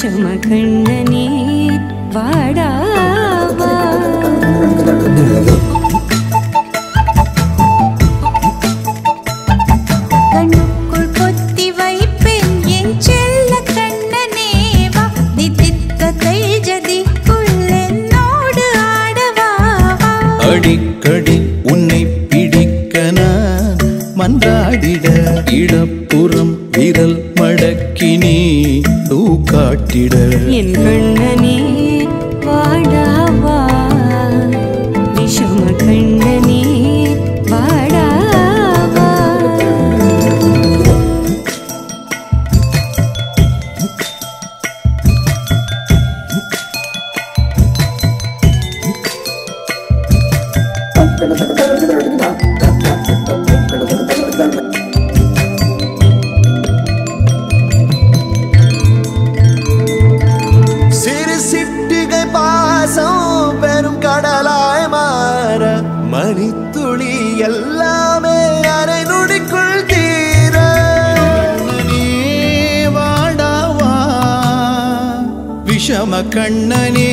விஷம கண்ணனே வாடாவா கண்ணுக்குள் பொத்தி வைப்பேன் என் செல்ல கண்ணனே வா தித்தித்த தைஜதிக்குள் என்னோடு ஆடவா அடிக்கடி உன்னை பிடிக்க நான் மன்றாடிட இடப்புறம் விரல் மடக்கினே காட்டிட என் கண்ணனே வாடாவா விஷம கண்ணனே வாடாவா மணித்துளி எல்லாமே அரை நொடிக்குள் தீர வாடாவா விஷம கண்ணனே